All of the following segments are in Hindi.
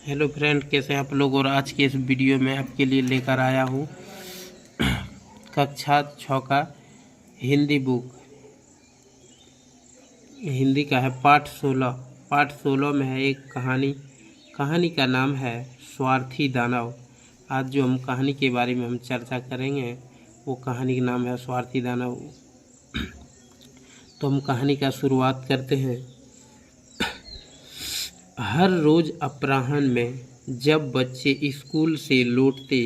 हेलो फ्रेंड, कैसे हैं आप लोग। और आज के इस वीडियो में आपके लिए लेकर आया हूँ कक्षा 6 का हिंदी बुक। हिंदी का है पाठ 16। पाठ 16 में है एक कहानी का नाम है स्वार्थी दानव। आज जो हम कहानी के बारे में हम चर्चा करेंगे वो कहानी का नाम है स्वार्थी दानव। तो हम कहानी का शुरुआत करते हैं। हर रोज अपराह्न में जब बच्चे स्कूल से लौटते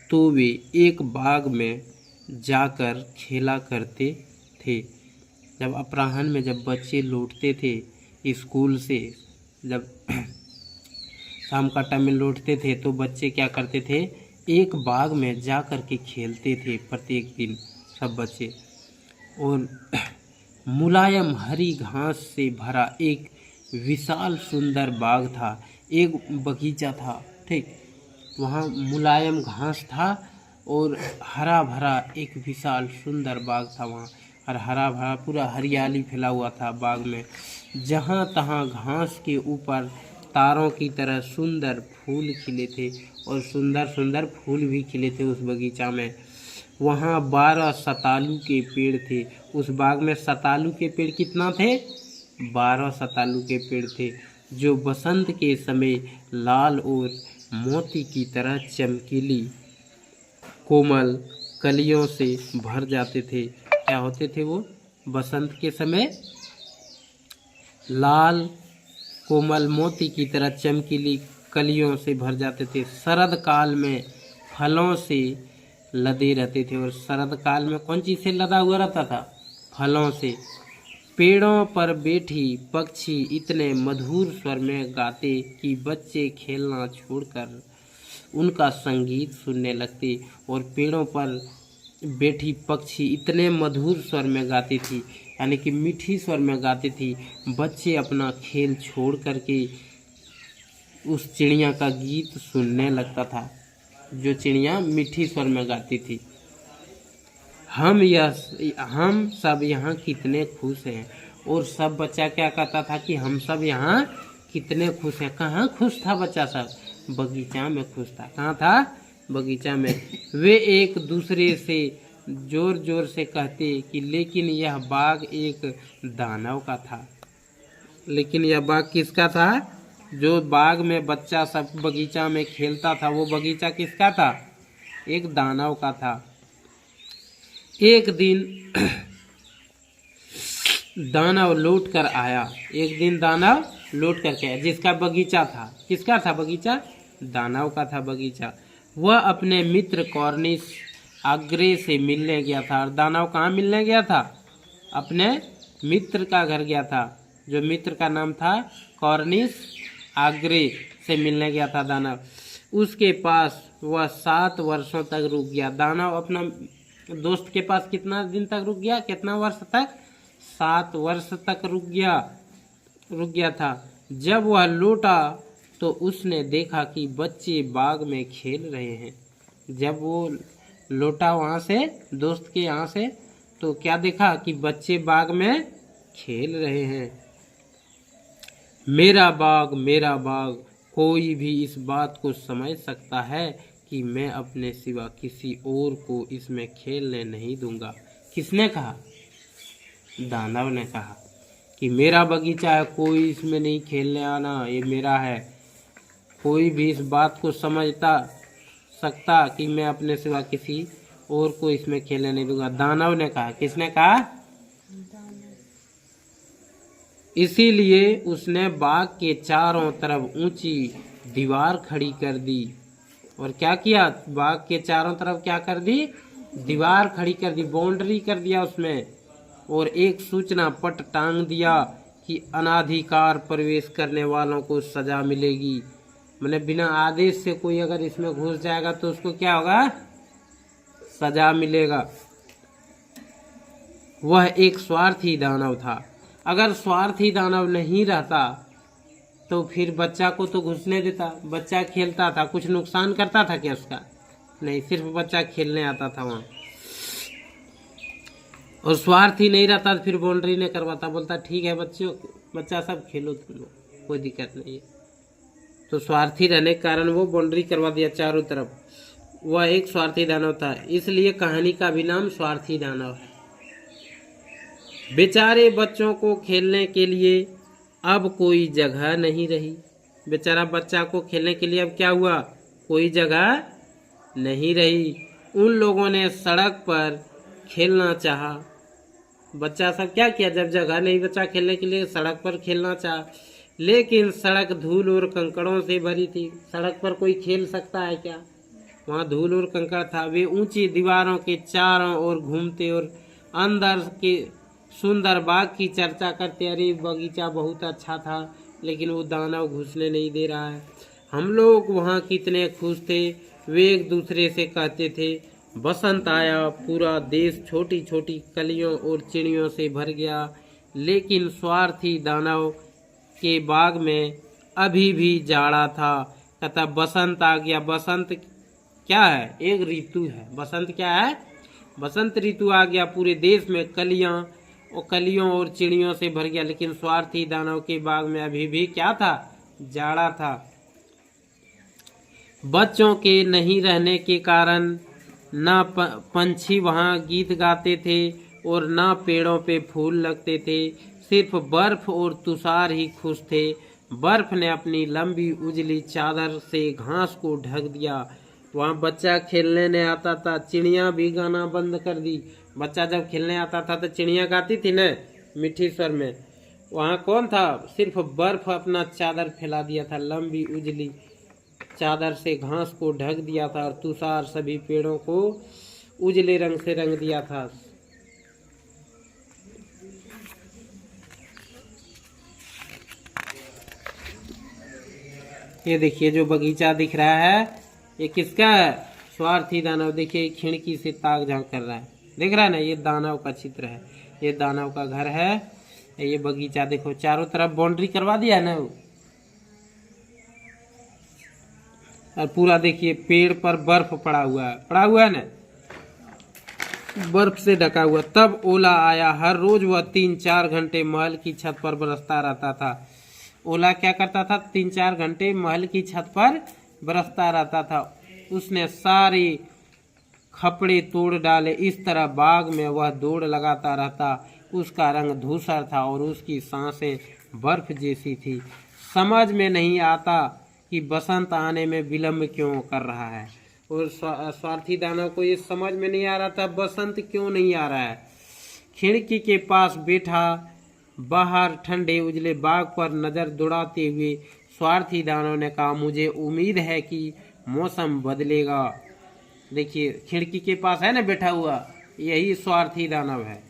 तो वे एक बाग में जाकर खेला करते थे। जब अपराह्न में जब बच्चे लौटते थे स्कूल से, जब शाम का टाइम में लौटते थे तो बच्चे क्या करते थे, एक बाग में जा कर के खेलते थे प्रत्येक दिन सब बच्चे। और मुलायम हरी घास से भरा एक विशाल सुंदर बाग था, एक बगीचा था। ठीक, वहाँ मुलायम घास था और हरा भरा एक विशाल सुंदर बाग था वहाँ। और हरा भरा पूरा हरियाली फैला हुआ था बाग में। जहाँ तहाँ घास के ऊपर तारों की तरह सुंदर फूल खिले थे और सुंदर सुंदर फूल भी खिले थे उस बगीचा में। वहाँ 12 सतालू के पेड़ थे। उस बाग में सतालू के पेड़ कितना थे? 12 सतालू के पेड़ थे जो बसंत के समय लाल और मोती की तरह चमकीली कोमल कलियों से भर जाते थे। क्या होते थे वो? बसंत के समय लाल कोमल मोती की तरह चमकीली कलियों से भर जाते थे। शरद काल में फलों से लदे रहते थे। और शरद काल में कौन चीज़ से लदा हुआ रहता था? फलों से। पेड़ों पर बैठी पक्षी इतने मधुर स्वर में गाते कि बच्चे खेलना छोड़कर उनका संगीत सुनने लगते। और पेड़ों पर बैठी पक्षी इतने मधुर स्वर में गाती थी, यानी कि मीठी स्वर में गाती थी। बच्चे अपना खेल छोड़ करके उस चिड़िया का गीत सुनने लगता था, जो चिड़िया मीठी स्वर में गाती थी। हम सब यहाँ कितने खुश हैं। और सब बच्चा क्या कहता था कि हम सब यहाँ कितने खुश हैं। कहाँ खुश था बच्चा सब? बगीचा में खुश था। कहाँ था? बगीचा में। वे एक दूसरे से जोर जोर से कहते कि लेकिन यह बाग एक दानव का था। लेकिन यह बाग किसका था? जो बाग में बच्चा सब बगीचा में खेलता था वो बगीचा किसका था? एक दानव का था। एक दिन दानव लौट कर आया। एक दिन दानव लौट कर के आया, जिसका बगीचा था। किसका था बगीचा? दानव का था बगीचा। वह अपने मित्र कॉर्निश आग्रे से मिलने गया था। और दानव कहाँ मिलने गया था? अपने मित्र का घर गया था, जो मित्र का नाम था कॉर्निश आग्रे से मिलने गया था दानव। उसके पास वह 7 वर्षों तक रुक गया। दानव अपना दोस्त के पास कितना दिन तक रुक गया? कितना वर्ष तक? 7 वर्ष तक रुक गया था। जब वह लौटा तो उसने देखा कि बच्चे बाग में खेल रहे हैं। जब वो लौटा वहाँ से, दोस्त के यहाँ से, तो क्या देखा कि बच्चे बाग में खेल रहे हैं। मेरा बाग, कोई भी इस बात को समझ सकता है कि मैं अपने सिवा किसी और को इसमें खेलने नहीं दूंगा। किसने कहा? दानव ने कहा कि मेरा बगीचा है, कोई इसमें नहीं खेलने आना, ये मेरा है। कोई भी इस बात को समझता सकता कि मैं अपने सिवा किसी और को इसमें खेलने नहीं दूंगा। दानव ने कहा। किसने कहा? इसीलिए उसने बाग के चारों तरफ ऊंची दीवार खड़ी कर दी। और क्या किया? बाग के चारों तरफ क्या कर दी? दीवार खड़ी कर दी, बाउंड्री कर दिया उसमें। और एक सूचना पट टांग दिया कि अनाधिकार प्रवेश करने वालों को सजा मिलेगी। मतलब बिना आदेश से कोई अगर इसमें घुस जाएगा तो उसको क्या होगा? सजा मिलेगा। वह एक स्वार्थी दानव था। अगर स्वार्थी दानव नहीं रहता तो फिर बच्चा को तो घुसने देता। बच्चा खेलता था, कुछ नुकसान करता था क्या उसका? नहीं, सिर्फ बच्चा खेलने आता था वहाँ। और स्वार्थी नहीं रहता तो फिर बाउंड्री नहीं करवाता, बोलता ठीक है बच्चा सब खेलो तुम लोग, कोई दिक्कत नहीं है। तो स्वार्थी रहने के कारण वो बाउंड्री करवा दिया चारों तरफ। वह एक स्वार्थी दानव था, इसलिए कहानी का भी नाम स्वार्थी दानव है। बेचारे बच्चों को खेलने के लिए अब कोई जगह नहीं रही। बेचारा बच्चा को खेलने के लिए अब क्या हुआ, कोई जगह नहीं रही। उन लोगों ने सड़क पर खेलना चाहा। बच्चा सब क्या किया, जब जगह नहीं बचा खेलने के लिए सड़क पर खेलना चाहा, लेकिन सड़क धूल और कंकड़ों से भरी थी। सड़क पर कोई खेल सकता है क्या, वहाँ धूल और कंकड़ था। वे ऊंची दीवारों के चारों ओर घूमते और अंदर के सुंदर बाग की चर्चा करते। अरे बगीचा बहुत अच्छा था, लेकिन वो दानव घुसने नहीं दे रहा है। हम लोग वहाँ कितने खुश थे, वे एक दूसरे से कहते थे। बसंत आया, पूरा देश छोटी छोटी कलियों और चिड़ियों से भर गया, लेकिन स्वार्थी दानव के बाग में अभी भी जाड़ा था। कहता बसंत आ गया। बसंत क्या है, एक ऋतु है। बसंत क्या है, बसंत ऋतु आ गया। पूरे देश में कलियों और चिड़ियों से भर गया, लेकिन स्वार्थी दानव के बाग में अभी भी क्या था, जाड़ा था। बच्चों के नहीं रहने के कारण ना पंछी वहाँ गीत गाते थे और ना पेड़ों पे फूल लगते थे। सिर्फ बर्फ और तुषार ही खुश थे। बर्फ ने अपनी लंबी उजली चादर से घास को ढक दिया। वहाँ बच्चा खेलने ने आता था, चिड़िया भी गाना बंद कर दी। बच्चा जब खेलने आता था तो चिड़िया गाती थी न मीठी स्वर में। वहाँ कौन था, सिर्फ बर्फ अपना चादर फैला दिया था, लंबी उजली चादर से घास को ढक दिया था, और तुषार सभी पेड़ों को उजले रंग से रंग दिया था। ये देखिए जो बगीचा दिख रहा है, ये किसका है, स्वार्थी दानव। देखिए खिड़की से ताक झांक कर रहा है, देख रहा है ना, ये दानव का चित्र है। ये दानव का घर है। ये बगीचा देखो, चारों तरफ बाउंड्री करवा दिया है ना, और पूरा देखिए पेड़ पर बर्फ पड़ा हुआ है ना, बर्फ से ढका हुआ। तब ओला आया। हर रोज वह 3-4 घंटे महल की छत पर बरसता रहता था। ओला क्या करता था, 3-4 घंटे महल की छत पर बरसता रहता था। उसने सारे खपड़े तोड़ डाले। इस तरह बाग में वह दौड़ लगाता रहता। उसका रंग धूसर था और उसकी सांसें बर्फ जैसी थी। समझ में नहीं आता कि बसंत आने में विलंब क्यों कर रहा है। और स्वार्थी दानव को ये समझ में नहीं आ रहा था बसंत क्यों नहीं आ रहा है। खिड़की के पास बैठा बाहर ठंडे उजले बाग पर नजर दौड़ाते हुए स्वार्थी दानव ने कहा, मुझे उम्मीद है कि मौसम बदलेगा। देखिए खिड़की के पास है ना बैठा हुआ, यही स्वार्थी दानव है।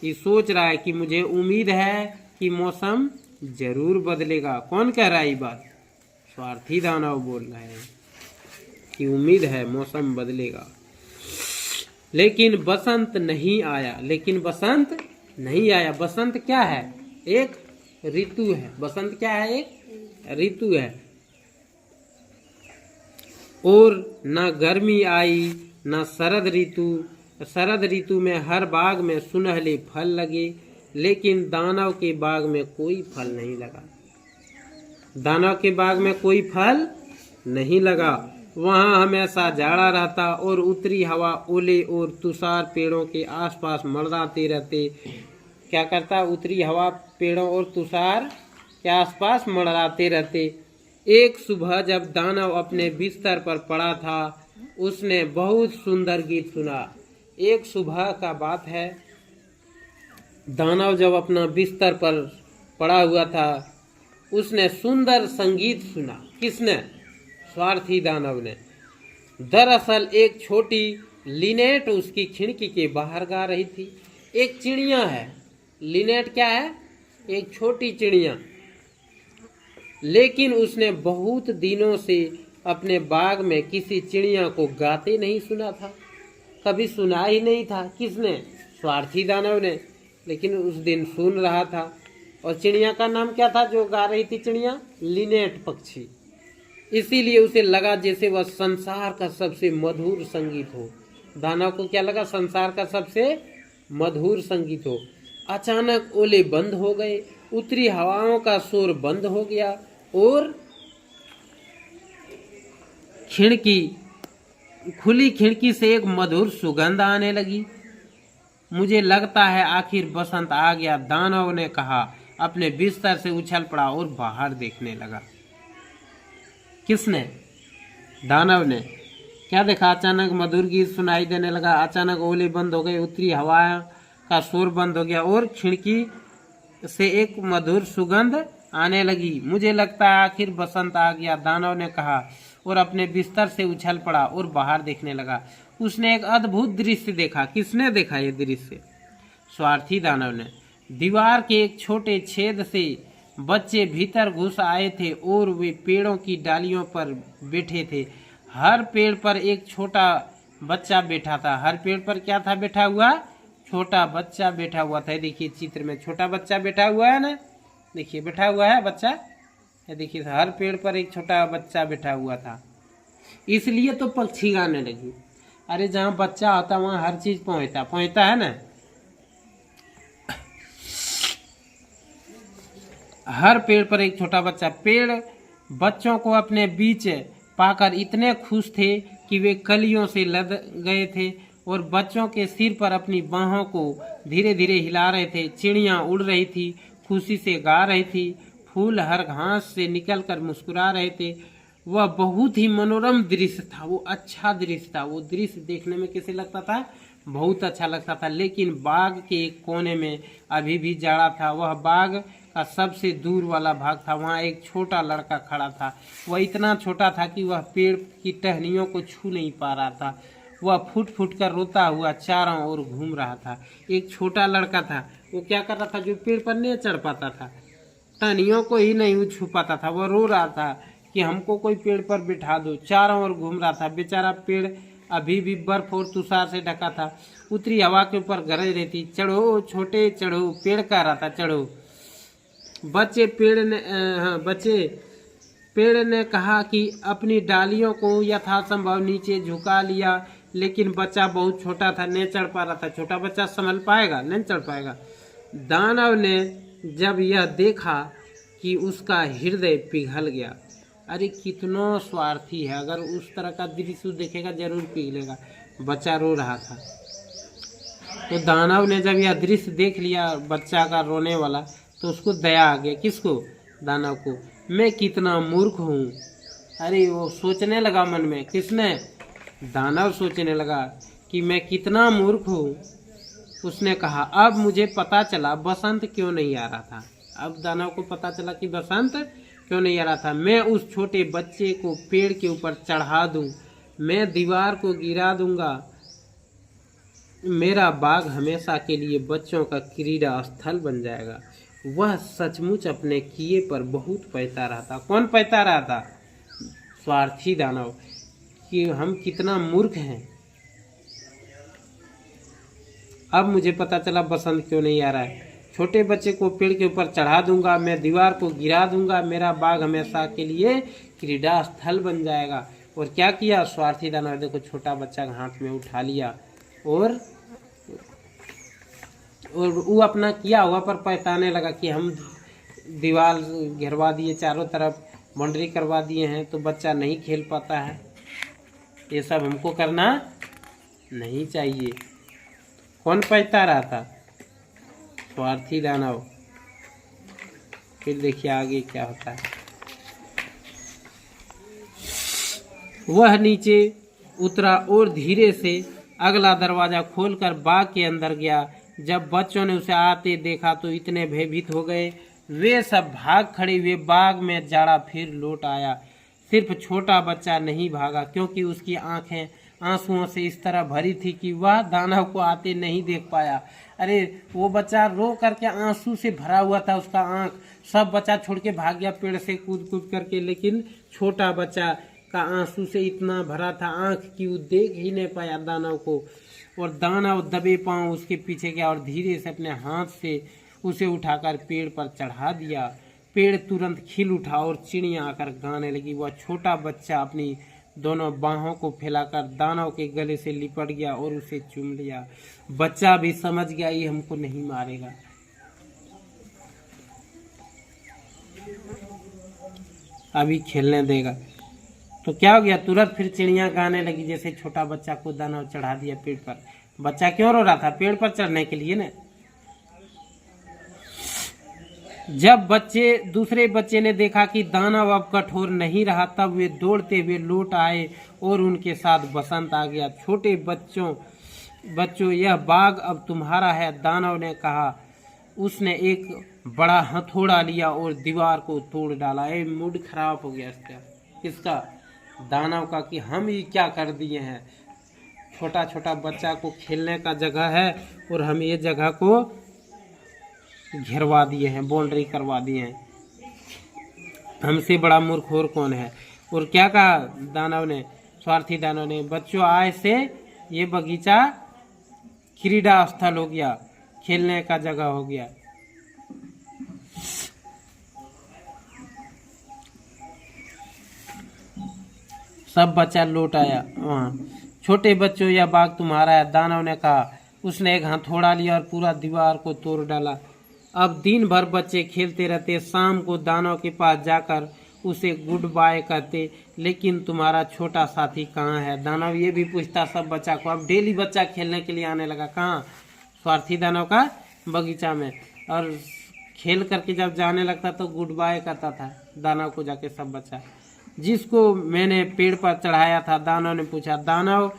ये सोच रहा है कि मुझे उम्मीद है कि मौसम जरूर बदलेगा। कौन कह रहा है ये बात, स्वार्थी दानव बोल रहे हैं कि उम्मीद है मौसम बदलेगा। लेकिन बसंत नहीं आया। बसंत क्या है, एक ऋतु है। बसंत क्या है, एक ऋतु है। और न गर्मी आई न शरद ऋतु। शरद ऋतु में हर बाग में सुनहले फल लगे, लेकिन दानव के बाग में कोई फल नहीं लगा। दानव के बाग में कोई फल नहीं लगा। वहाँ हमेशा जाड़ा रहता और उत्तरी हवा, ओले और तुषार पेड़ों के आसपास मंडराते रहते। क्या करता, उत्तरी हवा पेड़ों और तुषार के आसपास मंडराते रहते। एक सुबह जब दानव अपने बिस्तर पर पड़ा था, उसने बहुत सुंदर गीत सुना। एक सुबह का बात है, दानव जब अपना बिस्तर पर पड़ा हुआ था, उसने सुंदर संगीत सुना। किसने, स्वार्थी दानव ने। दरअसल एक छोटी लिनेट उसकी खिड़की के बाहर गा रही थी। एक चिड़िया है, लिनेट क्या है, एक छोटी चिड़िया। लेकिन उसने बहुत दिनों से अपने बाग में किसी चिड़िया को गाते नहीं सुना था, कभी सुना ही नहीं था। किसने, स्वार्थी दानव ने। लेकिन उस दिन सुन रहा था। और चिड़िया का नाम क्या था जो गा रही थी चिड़िया, लिनेट पक्षी। इसीलिए उसे लगा जैसे वह संसार का सबसे मधुर संगीत हो। दानव को क्या लगा, संसार का सबसे मधुर संगीत हो। अचानक ओले बंद हो गए, उत्तरी हवाओं का शोर बंद हो गया और खिड़की खुली खिड़की से एक मधुर सुगंध आने लगी। मुझे लगता है आखिर बसंत आ गया, दानव ने कहा। अपने बिस्तर से उछल पड़ा और बाहर देखने लगा। किसने? दानव ने। क्या देखा? अचानक मधुर गीत सुनाई देने लगा। अचानक ओले बंद हो गए, उत्तरी हवा का शोर बंद हो गया और खिड़की से एक मधुर सुगंध आने लगी। मुझे लगता है आखिर बसंत आ गया, दानव ने कहा और अपने बिस्तर से उछल पड़ा और बाहर देखने लगा। उसने एक अद्भुत दृश्य देखा। किसने देखा ये दृश्य? स्वार्थी दानव ने। दीवार के एक छोटे छेद से बच्चे भीतर घुस आए थे और वे पेड़ों की डालियों पर बैठे थे। हर पेड़ पर एक छोटा बच्चा बैठा था। हर पेड़ पर क्या था बैठा हुआ? छोटा बच्चा बैठा हुआ था। देखिए चित्र में छोटा बच्चा बैठा हुआ है ना, देखिए बैठा हुआ है बच्चा। ये देखिए हर पेड़ पर एक छोटा बच्चा बैठा हुआ था। इसलिए तो पक्षी गाने लगी। अरे जहाँ बच्चा होता वहाँ हर चीज पहुँचता है ना। हर पेड़ पर एक छोटा बच्चा। पेड़ बच्चों को अपने बीच पाकर इतने खुश थे कि वे कलियों से लद गए थे और बच्चों के सिर पर अपनी बाहों को धीरे धीरे हिला रहे थे। चिड़ियाँ उड़ रही थी, खुशी से गा रही थी। फूल हर घास से निकलकर मुस्कुरा रहे थे। वह बहुत ही मनोरम दृश्य था। वो अच्छा दृश्य था। वो दृश्य देखने में कैसे लगता था? बहुत अच्छा लगता था। लेकिन बाग के एक कोने में अभी भी जाड़ा था। वह बाग का सबसे दूर वाला भाग था। वहाँ एक छोटा लड़का खड़ा था। वह इतना छोटा था कि वह पेड़ की टहनियों को छू नहीं पा रहा था। वह फुट फुट कर रोता हुआ चारों ओर घूम रहा था। एक छोटा लड़का था। वो क्या कर रहा था? जो पेड़ पर नहीं चढ़ पाता था, टहनियों को ही नहीं छू पाता था, वह रो रहा था कि हमको कोई पेड़ पर बिठा दो। चारों ओर घूम रहा था। बेचारा पेड़ अभी भी बर्फ और तुषार से ढका था। उत्तरी हवा के ऊपर गरज रही थी। चढ़ो छोटे चढ़ो, पेड़ कह रहा था चढ़ो। बच्चे पेड़ ने कहा कि अपनी डालियों को यथासंभव नीचे झुका लिया, लेकिन बच्चा बहुत छोटा था, नहीं चढ़ पा रहा था। छोटा बच्चा संभल पाएगा? नहीं चढ़ पाएगा। दानव ने जब यह देखा कि उसका हृदय पिघल गया। अरे कितना स्वार्थी है, अगर उस तरह का दृश्य देखेगा जरूर पिघलेगा। बच्चा रो रहा था। तो दानव ने जब यह दृश्य देख लिया बच्चा का रोने वाला, तो उसको दया आ गया। किसको? दानव को। मैं कितना मूर्ख हूँ। अरे वो सोचने लगा मन में। किसने? दानव सोचने लगा कि मैं कितना मूर्ख हूँ। उसने कहा अब मुझे पता चला बसंत क्यों नहीं आ रहा था। अब दानव को पता चला कि बसंत क्यों नहीं आ रहा था। मैं उस छोटे बच्चे को पेड़ के ऊपर चढ़ा दूं, मैं दीवार को गिरा दूंगा, मेरा बाग हमेशा के लिए बच्चों का क्रीड़ा स्थल बन जाएगा। वह सचमुच अपने किए पर बहुत पछता रहा था। कौन पछता रहा था? स्वार्थी दानव, कि हम कितना मूर्ख हैं। अब मुझे पता चला बसंत क्यों नहीं आ रहा है। छोटे बच्चे को पेड़ के ऊपर चढ़ा दूंगा, मैं दीवार को गिरा दूंगा, मेरा बाग हमेशा के लिए क्रीड़ा स्थल बन जाएगा। और क्या किया स्वार्थी दानव? देखो छोटा बच्चा हाथ में उठा लिया और वो अपना किया हुआ पर पहचाने लगा कि हम दीवार घेरवा दिए, चारों तरफ बाउंड्री करवा दिए हैं, तो बच्चा नहीं खेल पाता है। ये सब हमको करना नहीं चाहिए। कौन पछता रहा था? स्वार्थी दानव। फिर देखिए आगे क्या होता है। वह नीचे उतरा और धीरे से अगला दरवाजा खोलकर बाग के अंदर गया। जब बच्चों ने उसे आते देखा तो इतने भयभीत हो गए, वे सब भाग खड़े हुए। बाग में जाड़ा फिर लौट आया। सिर्फ छोटा बच्चा नहीं भागा, क्योंकि उसकी आंखें आंसुओं से इस तरह भरी थी कि वह दानव को आते नहीं देख पाया। अरे वो बच्चा रो करके आंसू से भरा हुआ था, उसका आंख। सब बच्चा छोड़ के भाग गया पेड़ से कूद कूद करके, लेकिन छोटा बच्चा का आंसू से इतना भरा था आंख कि वो देख ही नहीं पाया दानव को। और दानव दबे पांव उसके पीछे गया और धीरे से अपने हाथ से उसे उठाकर पेड़ पर चढ़ा दिया। पेड़ तुरंत खिल उठा और चिड़ियाँ आकर गाने लगी। वह छोटा बच्चा अपनी दोनों बाहों को फैलाकर दानव के गले से लिपट गया और उसे चूम लिया। बच्चा भी समझ गया ये हमको नहीं मारेगा। अभी खेलने देगा। तो क्या हो गया, तुरंत फिर चिड़िया गाने लगी, जैसे छोटा बच्चा को दाना चढ़ा दिया पेड़ पर। बच्चा क्यों रो रहा था, पेड़ पर चढ़ने के लिए ना। जब दूसरे बच्चे ने देखा कि दानव अब कठोर नहीं रहा, तब वे दौड़ते हुए लौट आए और उनके साथ बसंत आ गया। छोटे बच्चों यह बाग अब तुम्हारा है, दानव ने कहा। उसने एक बड़ा हथौड़ा लिया और दीवार को तोड़ डाला। ये मूड खराब हो गया इसका दानव का कि हम ही क्या कर दिए हैं। छोटा छोटा बच्चा को खेलने का जगह है और हम ये जगह को घेरवा दिए हैं, बाउंड्री करवा दिए हैं। हमसे बड़ा मूर्ख और कौन है। और क्या कहा दानव ने, स्वार्थी दानव ने, बच्चों आज से ये बगीचा क्रीड़ा स्थल हो गया, खेलने का जगह हो गया। सब बच्चा लौट आया वहाँ। छोटे बच्चों यह बाग तुम्हारा है, दानव ने कहा। उसने एक हथौड़ा लिया और पूरा दीवार को तोड़ डाला। अब दिन भर बच्चे खेलते रहते। शाम को दानव के पास जाकर उसे गुड बाय कहते, लेकिन तुम्हारा छोटा साथी कहाँ है। दानव ये भी पूछता सब बच्चा को। अब डेली बच्चा खेलने के लिए आने लगा। कहाँ, स्वार्थी दानव का बगीचा में। और खेल करके जब जाने लगता तो गुड बाय करता था दानव को जाके सब बच्चा। जिसको मैंने पेड़ पर चढ़ाया था, दानव ने पूछा। दानव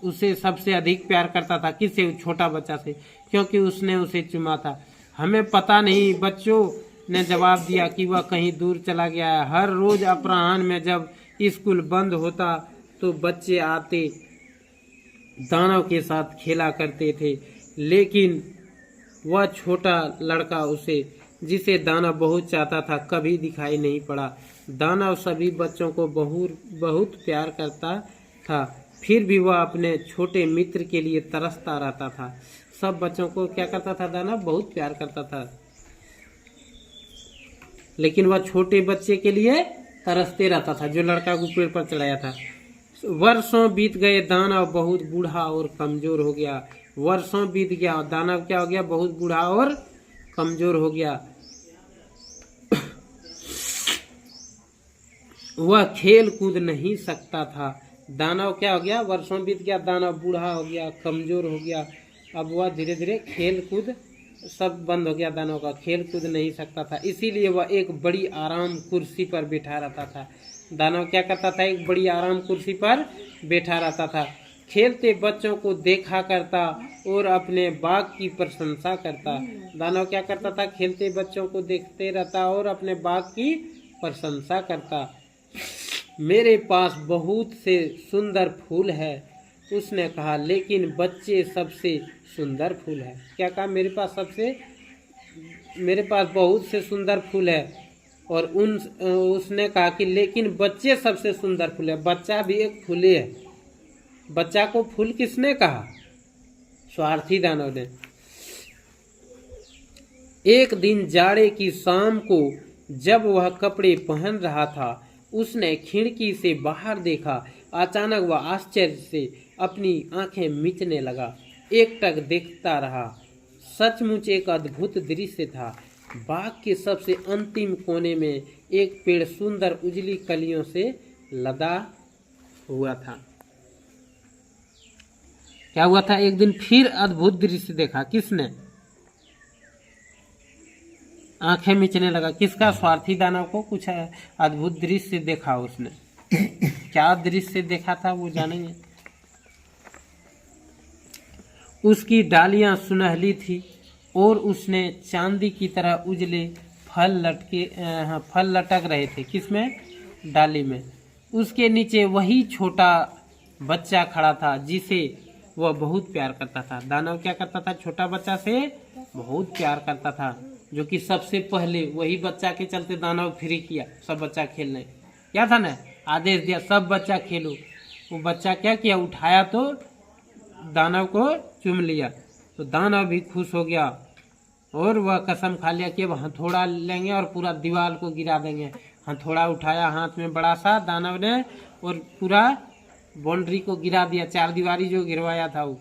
उसे सबसे अधिक प्यार करता था। किससे, छोटा बच्चा से, क्योंकि उसने उसे चुमा था। हमें पता नहीं, बच्चों ने जवाब दिया, कि वह कहीं दूर चला गया है। हर रोज अपराह्न में जब स्कूल बंद होता तो बच्चे आते, दानव के साथ खेला करते थे, लेकिन वह छोटा लड़का उसे, जिसे दानव बहुत चाहता था, कभी दिखाई नहीं पड़ा। दानव सभी बच्चों को बहुत प्यार करता था, फिर भी वह अपने छोटे मित्र के लिए तरसता रहता था। सब बच्चों को क्या करता था, दानव बहुत प्यार करता था, लेकिन वह छोटे बच्चे के लिए तरसते रहता था, जो लड़का को पेड़ पर चढ़ाया था। वर्षों बीत गए, दानव बहुत बूढ़ा और कमजोर हो गया। वर्षों बीत गया, दानव क्या हो गया, बहुत बूढ़ा और कमजोर हो गया। वह खेल कूद नहीं सकता था। दानव क्या हो गया, वर्षों बीत गया, दानव बूढ़ा हो गया, कमजोर हो गया। अब वह धीरे धीरे खेल कूद सब बंद हो गया, दानव का खेल कूद नहीं सकता था। इसीलिए वह एक बड़ी आराम कुर्सी पर बैठा रहता था। दानव क्या करता था, एक बड़ी आराम कुर्सी पर बैठा रहता था। खेलते बच्चों को देखा करता और अपने बाग की प्रशंसा करता। दानव क्या करता था, खेलते बच्चों को देखते रहता और अपने बाग की प्रशंसा करता। मेरे पास बहुत से सुंदर फूल है, उसने कहा, लेकिन बच्चे सबसे सुंदर फूल है। क्या कहा, मेरे पास बहुत से सुंदर फूल है। और उसने कहा कि लेकिन बच्चे सबसे सुंदर फूल है। बच्चा भी एक फूल है। बच्चा को फूल किसने कहा, स्वार्थी दानव ने। एक दिन जाड़े की शाम को जब वह कपड़े पहन रहा था, उसने खिड़की से बाहर देखा। अचानक वह आश्चर्य से अपनी आंखें मीचने लगा। एकटक देखता रहा। सचमुच एक अद्भुत दृश्य था। बाग के सबसे अंतिम कोने में एक पेड़ सुंदर उजली कलियों से लदा हुआ था। क्या हुआ था, एक दिन फिर अद्भुत दृश्य देखा। किसने, आंखें मिचने लगा। किसका, स्वार्थी दानव को कुछ अद्भुत दृश्य देखा उसने। क्या दृश्य देखा था वो जानेंगे। उसकी डालियां सुनहली थी और उसने चांदी की तरह उजले फल लटक रहे थे। किसमें, डाली में। उसके नीचे वही छोटा बच्चा खड़ा था जिसे वह बहुत प्यार करता था। दानव क्या करता था, छोटा बच्चा से बहुत प्यार करता था, जो कि सबसे पहले वही बच्चा के चलते दानव फ्री किया सब बच्चा खेलने। क्या था ना, आदेश दिया सब बच्चा खेलो। वो बच्चा क्या किया, उठाया तो दानव को चूम लिया। तो दानव भी खुश हो गया और वह कसम खा लिया कि अब हथौड़ा लेंगे और पूरा दीवार को गिरा देंगे। हथौड़ा उठाया हाथ में बड़ा सा दानव ने और पूरा बाउंड्री को गिरा दिया, चार दीवारी जो गिरवाया था वो।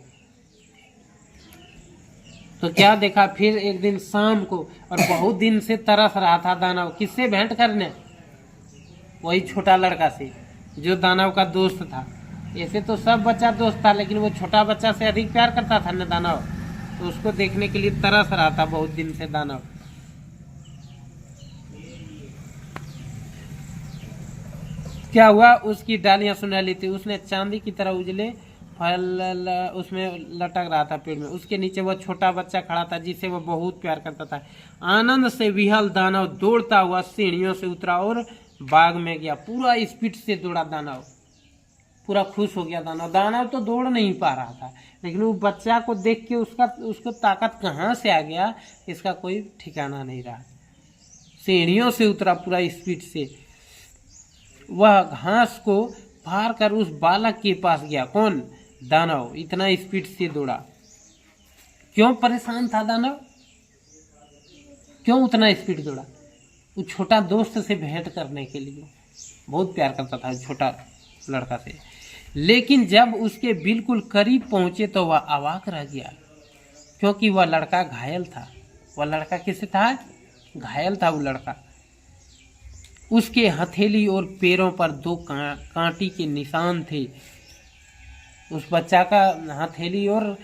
तो क्या देखा, फिर एक दिन शाम को, और बहुत दिन से तरस रहा था दानव किससे भेंट करने, वही छोटा लड़का से जो दानव का दोस्त था। ऐसे तो सब बच्चा दोस्त था, लेकिन वो छोटा बच्चा से अधिक प्यार करता था न दानव, तो उसको देखने के लिए तरस रहा था बहुत दिन से दानव। क्या हुआ, उसकी डालियां सुनहली थी, उसने चांदी की तरह उजले फल उसमें लटक रहा था पेड़ में। उसके नीचे वह छोटा बच्चा खड़ा था जिसे वह बहुत प्यार करता था। आनंद से विहल दानव दौड़ता हुआ सीढ़ियों से उतरा और बाग में गया। पूरा स्पीड से दौड़ा दानव, पूरा खुश हो गया दानव। दानव तो दौड़ नहीं पा रहा था, लेकिन वो बच्चा को देख के उसको ताकत कहाँ से आ गया इसका कोई ठिकाना नहीं रहा। सीढ़ियों से उतरा पूरा स्पीड से। वह घास को फाड़ कर उस बालक के पास गया। कौन? दानव। इतना स्पीड से दौड़ा। क्यों परेशान था दानव? क्यों उतना स्पीड दौड़ा? वो छोटा दोस्त से भेंट करने के लिए। बहुत प्यार करता था छोटा लड़का से। लेकिन जब उसके बिल्कुल करीब पहुंचे तो वह अवाक रह गया, क्योंकि वह लड़का घायल था। वह लड़का किससे था? घायल था वो लड़का। उसके हथेली और पैरों पर 2 कांटी के निशान थे। उस बच्चा का हथेली और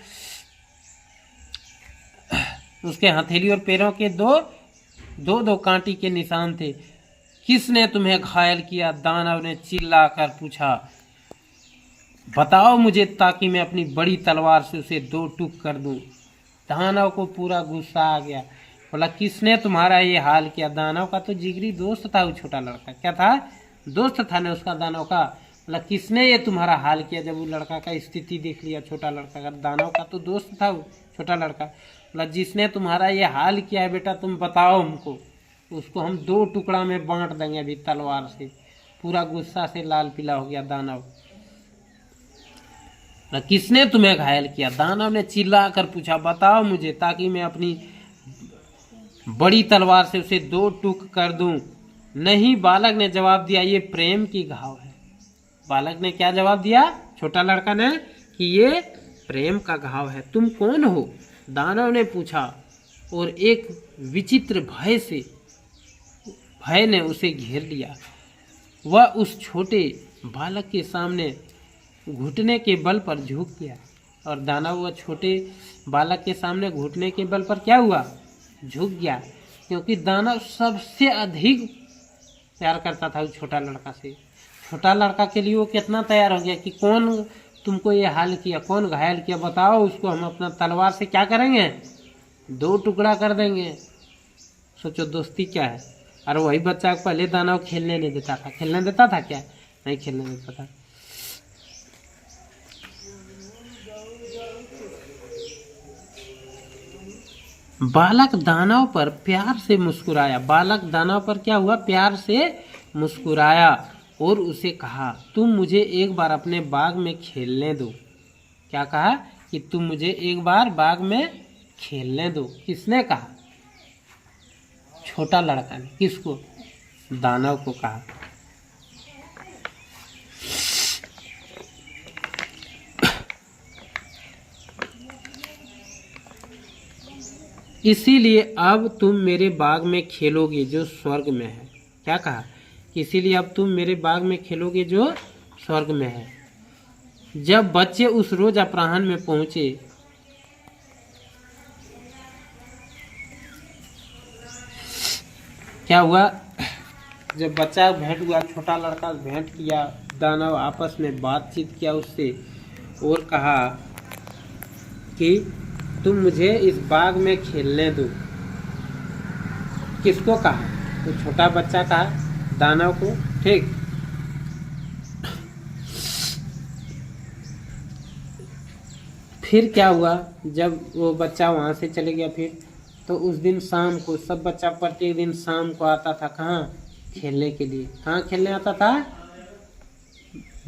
उसके हथेली और पैरों के दो कांटी के निशान थे। किसने तुम्हें घायल किया? दानव ने चिल्लाकर पूछा। बताओ मुझे, ताकि मैं अपनी बड़ी तलवार से उसे 2 टुक कर दूं। दानव को पूरा गुस्सा आ गया। बोला, किसने तुम्हारा ये हाल किया? दानव का तो जिगरी दोस्त था वो छोटा लड़का। क्या था? दोस्त था ना उसका दानव का। बोला, किसने ये तुम्हारा हाल किया? जब वो लड़का का स्थिति देख लिया छोटा लड़का का, दानव का तो दोस्त था वो छोटा लड़का। बोला, जिसने तुम्हारा ये हाल किया है बेटा, तुम बताओ हमको, उसको हम 2 टुकड़ा में बांट देंगे अभी तलवार से। पूरा गुस्सा से लाल पीला हो गया दानव। किसने तुम्हें घायल किया? दानव ने चिल्ला कर पूछा। बताओ मुझे, ताकि मैं अपनी बड़ी तलवार से उसे 2 टुक कर दूं। नहीं, बालक ने जवाब दिया, ये प्रेम की घाव है। बालक ने क्या जवाब दिया? छोटा लड़का ने कि ये प्रेम का घाव है। तुम कौन हो? दानव ने पूछा। और एक विचित्र भय ने उसे घेर लिया। वह उस छोटे बालक के सामने घुटने के बल पर झुक गया। और दानव वह छोटे बालक के सामने घुटने के बल पर क्या हुआ? झुक गया, क्योंकि दानव सबसे अधिक प्यार करता था उस छोटा लड़का से। छोटा लड़का के लिए वो कितना तैयार हो गया कि कौन तुमको ये हाल किया, कौन घायल किया, बताओ, उसको हम अपना तलवार से क्या करेंगे? 2 टुकड़ा कर देंगे। सोचो दोस्ती क्या है। और वही बच्चा पहले दानव खेलने नहीं देता था। खेलने देता था क्या? नहीं खेलने देता था। बालक दानव पर प्यार से मुस्कुराया। बालक दानव पर क्या हुआ? प्यार से मुस्कुराया और उसे कहा, तुम मुझे एक बार अपने बाग में खेलने दो। क्या कहा? कि तुम मुझे एक बार बाग में खेलने दो। किसने कहा? छोटा लड़का ने। किसको? दानव को कहा। इसीलिए अब तुम मेरे बाग में खेलोगे जो स्वर्ग में है। क्या कहा? इसीलिए अब तुम मेरे बाग में खेलोगे जो स्वर्ग में है। जब बच्चे उस रोज अपराह्न में पहुंचे, क्या हुआ? जब बच्चा भेंट हुआ, छोटा लड़का भेंट किया, दानव आपस में बातचीत किया उससे और कहा कि तुम मुझे इस बाग में खेलने दो। किसको कहा? तो छोटा बच्चा कहा दानव को। ठीक। फिर क्या हुआ? जब वो बच्चा वहां से चले गया, फिर तो उस दिन शाम को सब बच्चा प्रत्येक दिन शाम को आता था। कहाँ? खेलने के लिए। कहाँ खेलने आता था?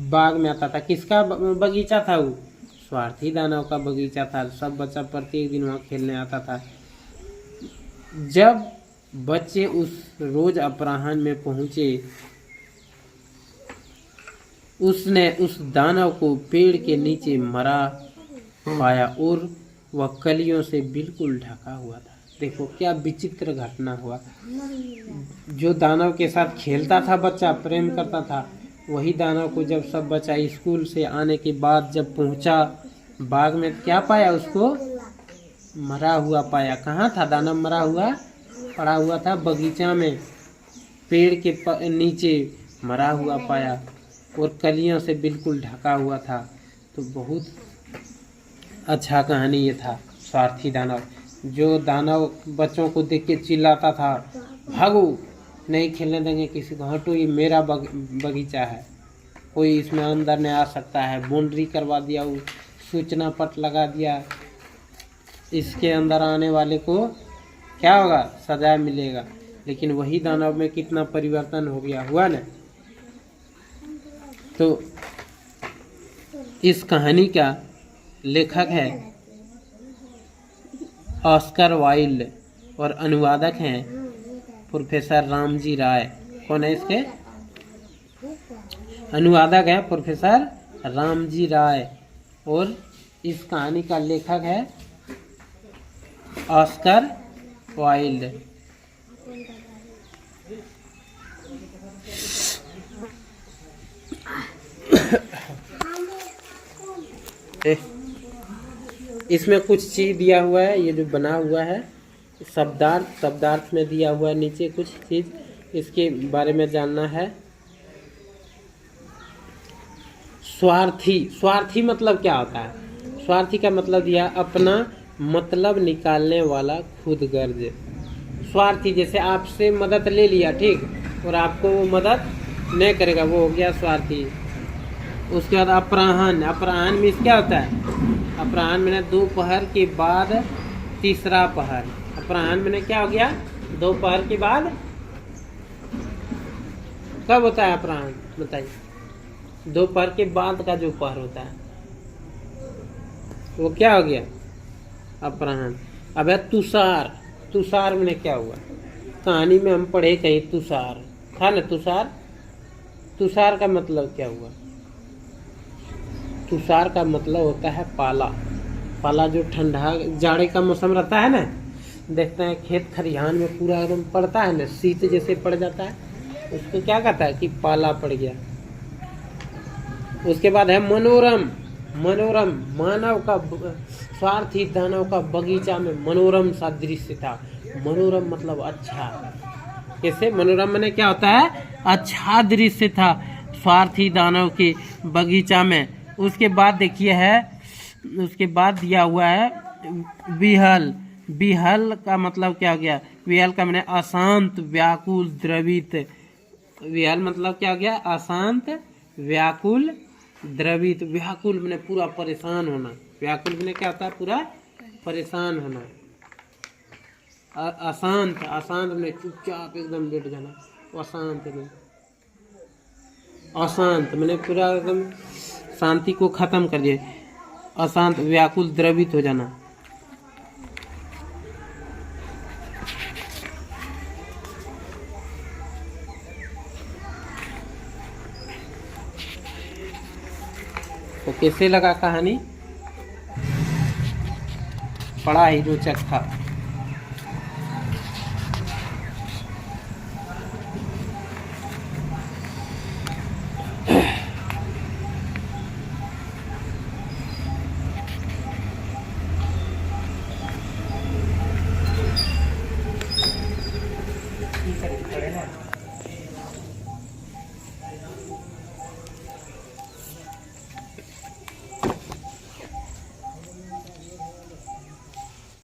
बाग में आता था। किसका बगीचा था वो? स्वार्थी दानव का बगीचा था। सब बच्चा प्रत्येक दिन वहाँ खेलने आता था। जब बच्चे उस रोज अपराह्न में पहुंचे, उसने उस दानव को पेड़ के नीचे मरा पाया और वह कलियों से बिल्कुल ढका हुआ था। देखो क्या विचित्र घटना हुआ। जो दानव के साथ खेलता था बच्चा, प्रेम करता था, वही दानव को जब सब बच्चा स्कूल से आने के बाद जब पहुंचा बाग में, क्या पाया? उसको मरा हुआ पाया। कहाँ था दानव मरा हुआ? पड़ा हुआ था बगीचा में, पेड़ के नीचे मरा हुआ पाया और कलियों से बिल्कुल ढका हुआ था। तो बहुत अच्छा कहानी ये था, स्वार्थी दानव। जो दानव बच्चों को देख के चिल्लाता था, भागो, नहीं खेलने देंगे किसी को, हटो, ये मेरा बगीचा है, कोई इसमें अंदर नहीं आ सकता है। बाउंड्री करवा दिया, सूचना पट लगा दिया, इसके अंदर आने वाले को क्या होगा? सजा मिलेगा। लेकिन वही दानव में कितना परिवर्तन हो गया, हुआ ना। तो इस कहानी का लेखक है ऑस्कर वाइल्ड और अनुवादक हैं प्रोफेसर रामजी राय। कौन है इसके? अनुवादक है प्रोफेसर रामजी राय और इस कहानी का लेखक है ऑस्कर वाइल्ड। इसमें कुछ चीज दिया हुआ है, ये जो बना हुआ है शब्दार्थ में दिया हुआ है नीचे कुछ चीज, इसके बारे में जानना है। स्वार्थी मतलब क्या होता है? स्वार्थी का मतलब दिया अपना मतलब निकालने वाला खुदगर्ज। स्वार्थी, जैसे आपसे मदद ले लिया, ठीक, और आपको वो मदद नहीं करेगा, वो हो गया स्वार्थी। उसके बाद अपराह्न में क्या होता है? अपराह्न में दोपहर के बाद तीसरा पहर। अपराह्न में क्या हो गया? दोपहर के बाद। कब होता है अपराह्न? बताइए। दोपहर के बाद का जो पहर होता है वो क्या हो गया? अपराह्न। अब है तुषार में क्या हुआ? कहानी में हम पढ़े कहीं तुषार था ना, तुषार का मतलब क्या हुआ? तुषार का मतलब होता है पाला जो ठंडा जाड़े का मौसम रहता है ना, देखते हैं खेत खरिहान में पूरा एकदम पड़ता है ना, शीत जैसे पड़ जाता है, उसको क्या कहता है कि पाला पड़ गया। उसके बाद है मनोरम। मानव का स्वार्थी दानव का बगीचा में मनोरम सा दृश्य था। मनोरम मतलब अच्छा। कैसे? मनोरम माने क्या होता है? अच्छा दृश्य था स्वार्थी दानव के बगीचा में। उसके बाद देखिए है, उसके बाद दिया हुआ है विहल का मतलब क्या हो गया? विहल का माने अशांत, व्याकुल, द्रवित। विहल मतलब क्या हो गया? अशांत, व्याकुल, द्रवित। व्याकुल माने पूरा परेशान होना। व्याकुल माने क्या होता है? पूरा परेशान होना। अशांत माने चुपचाप एकदम बैठ जाना। अशांत माने पूरा एकदम शांति को खत्म कर दिए। अशांत, व्याकुल, द्रवित हो जाना। तो कैसे लगा कहानी? बड़ा ही रोचक था।